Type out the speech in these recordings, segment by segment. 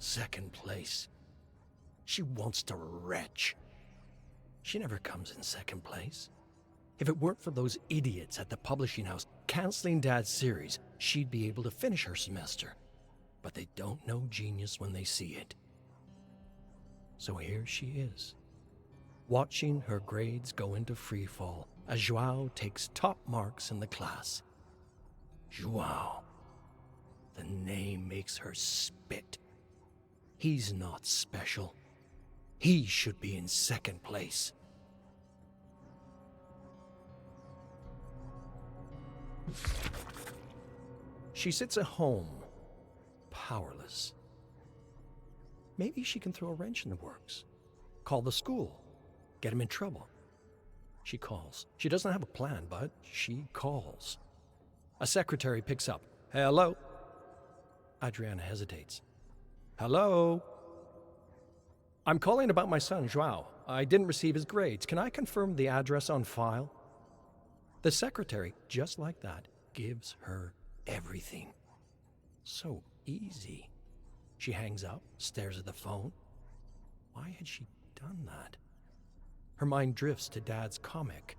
Second place. She wants to retch. She never comes in second place. If it weren't for those idiots at the publishing house canceling Dad's series, she'd be able to finish her semester. But they don't know genius when they see it. So here she is, watching her grades go into freefall as João takes top marks in the class. João. The name makes her spit. He's not special. He should be in second place. She sits at home, powerless. Maybe she can throw a wrench in the works. Call the school. Get him in trouble. She calls. She doesn't have a plan, but she calls. A secretary picks up. Hello? Adriana hesitates. Hello? I'm calling about my son, João. I didn't receive his grades. Can I confirm the address on file? The secretary, just like that, gives her everything. So easy. She hangs up, stares at the phone. Why had she done that? Her mind drifts to Dad's comic.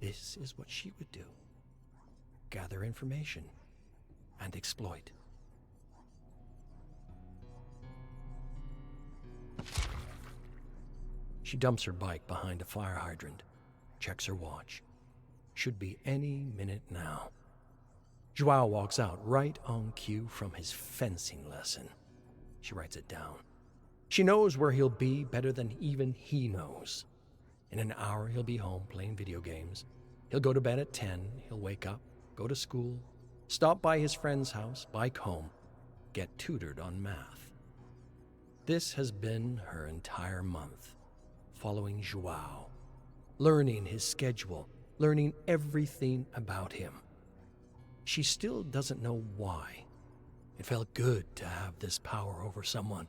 This is what she would do. Gather information and exploit. She dumps her bike behind a fire hydrant, checks her watch. Should be any minute now. João walks out right on cue from his fencing lesson. She writes it down. She knows where he'll be better than even he knows. In an hour, he'll be home playing video games. He'll go to bed at 10. He'll wake up, go to school, stop by his friend's house, bike home, get tutored on math. This has been her entire month, following João, learning his schedule, learning everything about him. She still doesn't know why. It felt good to have this power over someone.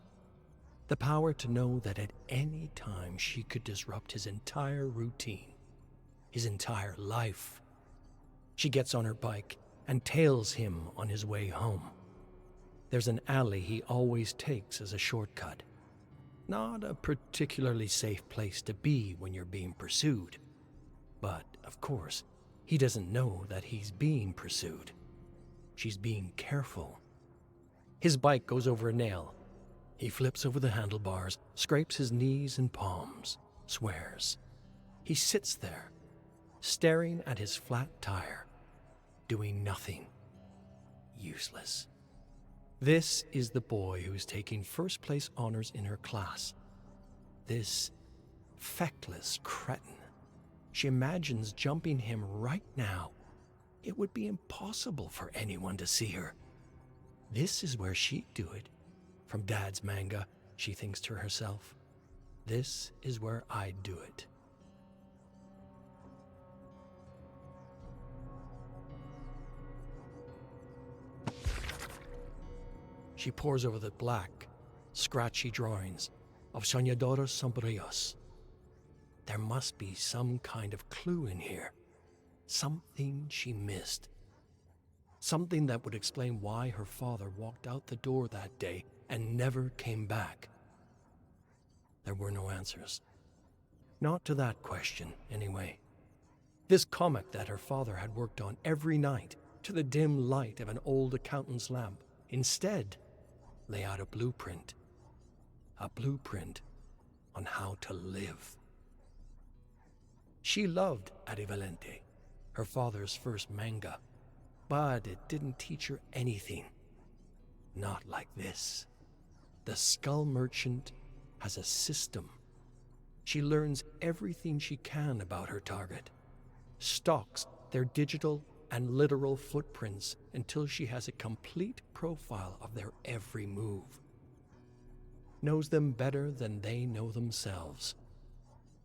The power to know that at any time she could disrupt his entire routine, his entire life. She gets on her bike and tails him on his way home. There's an alley he always takes as a shortcut. Not a particularly safe place to be when you're being pursued. But, of course, he doesn't know that he's being pursued. She's being careful. His bike goes over a nail. He flips over the handlebars, scrapes his knees and palms, swears. He sits there, staring at his flat tire, doing nothing. Useless. This is the boy who's taking first place honors in her class. This feckless cretin. She imagines jumping him right now. It would be impossible for anyone to see her. This is where she'd do it. From Dad's manga, she thinks to herself. This is where I'd do it. She pores over the black, scratchy drawings of soñadoras sombríos. There must be some kind of clue in here. Something she missed. Something that would explain why her father walked out the door that day and never came back. There were no answers. Not to that question, anyway. This comic that her father had worked on every night to the dim light of an old accountant's lamp instead lay out a blueprint. A blueprint on how to live. She loved Arivalente, her father's first manga, but it didn't teach her anything. Not like this. The Skull Merchant has a system. She learns everything she can about her target, stalks their digital and literal footprints until she has a complete profile of their every move. Knows them better than they know themselves.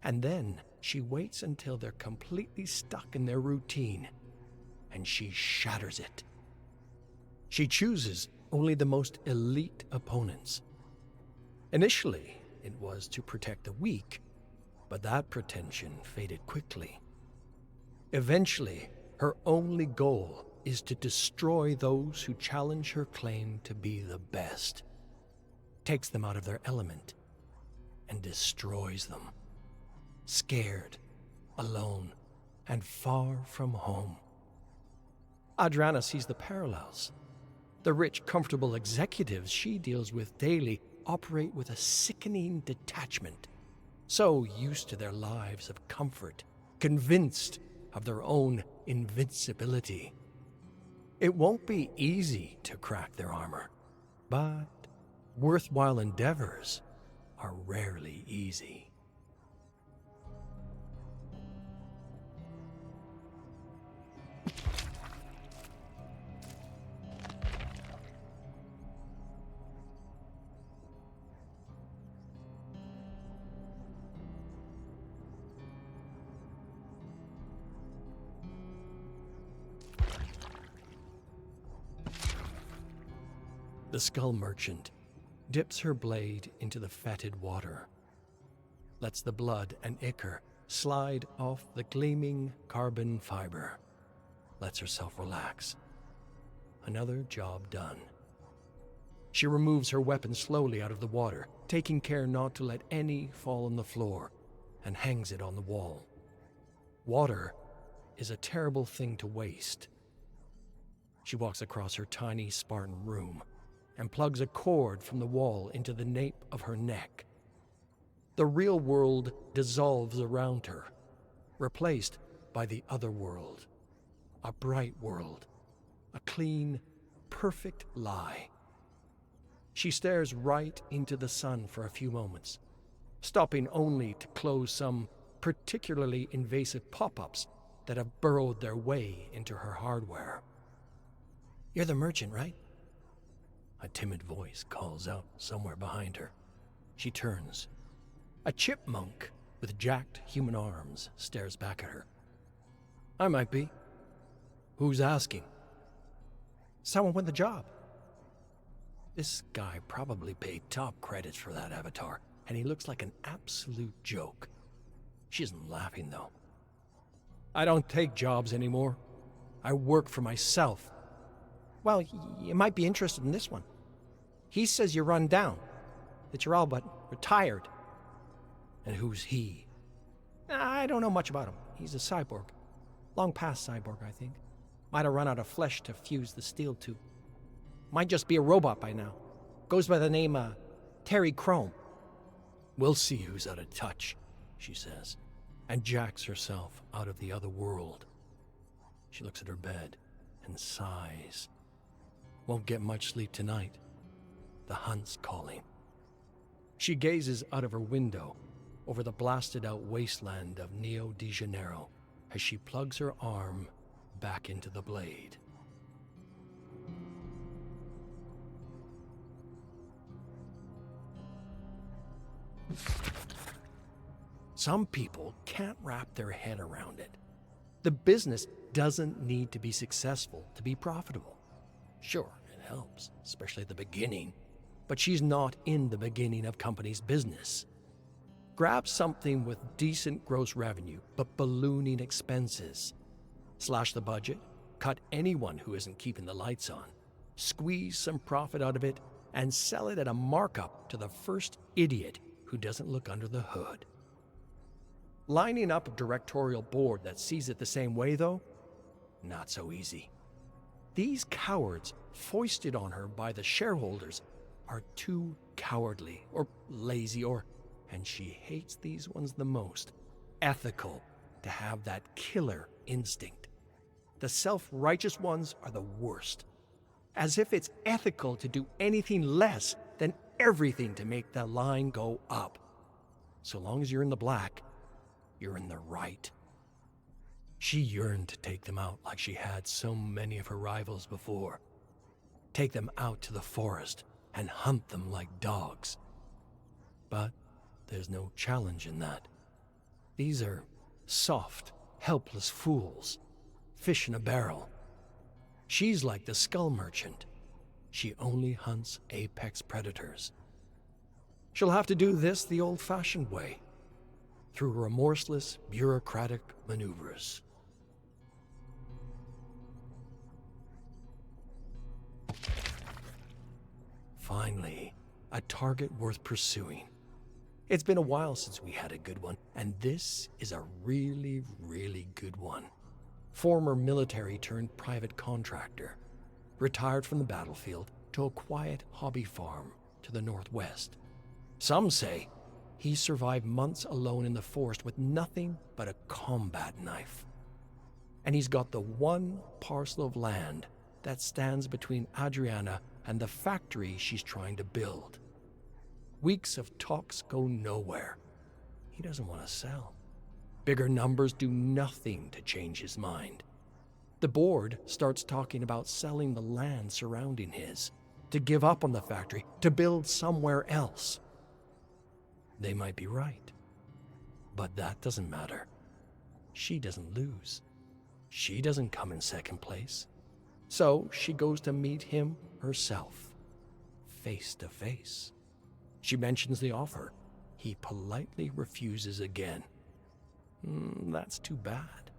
And then she waits until they're completely stuck in their routine, and she shatters it. She chooses only the most elite opponents. Initially, it was to protect the weak, but that pretension faded quickly. Eventually, her only goal is to destroy those who challenge her claim to be the best. takes them out of their element, and destroys them. Scared, alone, and far from home. Adriana sees the parallels. The rich, comfortable executives she deals with daily operate with a sickening detachment, so used to their lives of comfort, convinced of their own invincibility. It won't be easy to crack their armor, but worthwhile endeavors are rarely easy. The skull merchant dips her blade into the fetid water, lets the blood and ichor slide off the gleaming carbon fiber, lets herself relax. Another job done. She removes her weapon slowly out of the water, taking care not to let any fall on the floor, and hangs it on the wall. Water is a terrible thing to waste. She walks across her tiny Spartan room and plugs a cord from the wall into the nape of her neck. The real world dissolves around her, replaced by the other world, a bright world, a clean, perfect lie. She stares right into the sun for a few moments, stopping only to close some particularly invasive pop-ups that have burrowed their way into her hardware. "You're the merchant, right?" A timid voice calls out somewhere behind her. She turns. A chipmunk with jacked human arms stares back at her. "I might be. Who's asking?" "Someone won the job." This guy probably paid top credits for that avatar, and he looks like an absolute joke. She isn't laughing, though. "I don't take jobs anymore. I work for myself." "Well, you might be interested in this one. He says you're run down, that you're all but retired." "And who's he?" "I don't know much about him. He's a cyborg. Long past cyborg, I think. Might have run out of flesh to fuse the steel to. Might just be a robot by now. Goes by the name, Terry Chrome." "We'll see who's out of touch," she says, and jacks herself out of the other world. She looks at her bed and sighs. Won't get much sleep tonight. The hunt's calling. She gazes out of her window over the blasted-out wasteland of Rio de Janeiro as she plugs her arm back into the blade. Some people can't wrap their head around it. The business doesn't need to be successful to be profitable. Sure, it helps, especially at the beginning, but she's not in the beginning of company's business. Grab something with decent gross revenue, but ballooning expenses. Slash the budget, cut anyone who isn't keeping the lights on, squeeze some profit out of it, and sell it at a markup to the first idiot who doesn't look under the hood. Lining up a directorial board that sees it the same way, though, not so easy. These cowards foisted on her by the shareholders are too cowardly or lazy or, and she hates these ones the most, ethical to have that killer instinct. The self-righteous ones are the worst. As if it's ethical to do anything less than everything to make the line go up. So long as you're in the black, you're in the right. She yearned to take them out like she had so many of her rivals before. Take them out to the forest and hunt them like dogs. But there's no challenge in that. These are soft, helpless fools, fish in a barrel. She's like the skull merchant. She only hunts apex predators. She'll have to do this the old-fashioned way, through remorseless, bureaucratic maneuvers. Finally, a target worth pursuing. It's been a while since we had a good one, and this is a really, really good one. Former military turned private contractor, retired from the battlefield to a quiet hobby farm to the northwest. Some say he survived months alone in the forest with nothing but a combat knife. And he's got the one parcel of land that stands between Adriana and the factory she's trying to build. Weeks of talks go nowhere. He doesn't want to sell. Bigger numbers do nothing to change his mind. The board starts talking about selling the land surrounding his, to give up on the factory, to build somewhere else. They might be right, but that doesn't matter. She doesn't lose. She doesn't come in second place. So she goes to meet him herself, face to face. She mentions the offer. He politely refuses again. That's too bad.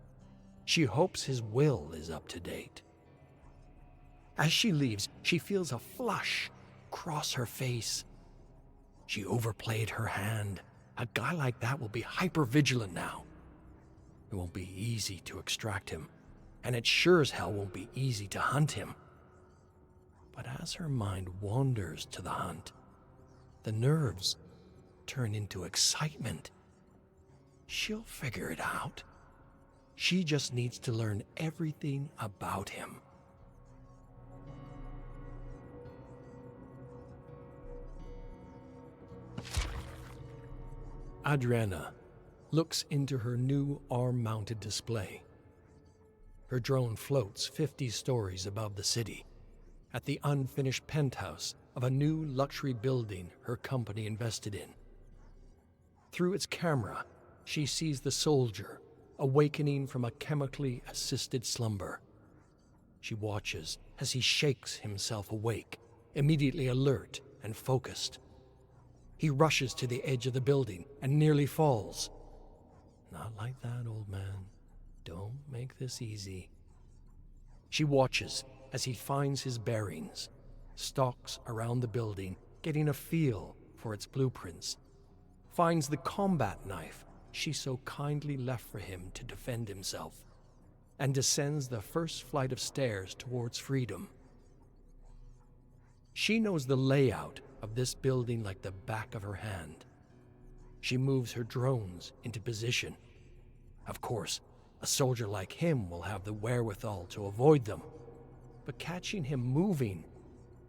She hopes his will is up to date. As she leaves, she feels a flush cross her face. She overplayed her hand. A guy like that will be hyper-vigilant now. It won't be easy to extract him, and it sure as hell won't be easy to hunt him. But as her mind wanders to the hunt, the nerves turn into excitement. She'll figure it out. She just needs to learn everything about him. Adriana looks into her new arm-mounted display. Her drone floats 50 stories above the city, at the unfinished penthouse of a new luxury building her company invested in. Through its camera, she sees the soldier awakening from a chemically assisted slumber. She watches as he shakes himself awake, immediately alert and focused. He rushes to the edge of the building and nearly falls. Not like that, old man. Don't make this easy. She watches as he finds his bearings, stalks around the building, getting a feel for its blueprints, finds the combat knife she so kindly left for him to defend himself, and descends the first flight of stairs towards freedom. She knows the layout of this building like the back of her hand. She moves her drones into position. Of course, a soldier like him will have the wherewithal to avoid them, but catching him moving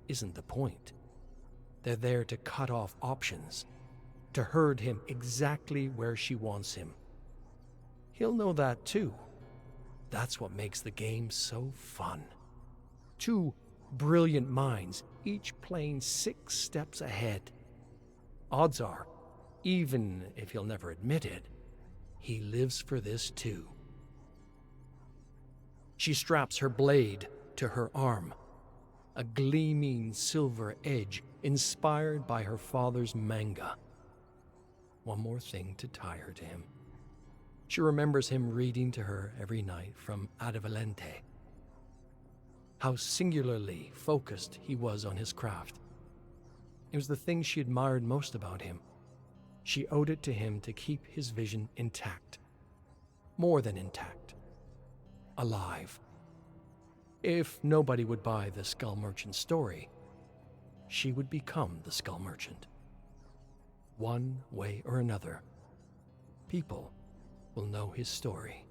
isn't the point. They're there to cut off options, to herd him exactly where she wants him. He'll know that too. That's what makes the game so fun. Two brilliant minds, each playing 6 steps ahead. Odds are, even if he'll never admit it, he lives for this too. She straps her blade to her arm, a gleaming silver edge inspired by her father's manga. One more thing to tie her to him. She remembers him reading to her every night from Advalente. How singularly focused he was on his craft. It was the thing she admired most about him. She owed it to him to keep his vision intact. More than intact. Alive. If nobody would buy the Skull Merchant story, she would become the Skull Merchant. One way or another, people will know his story.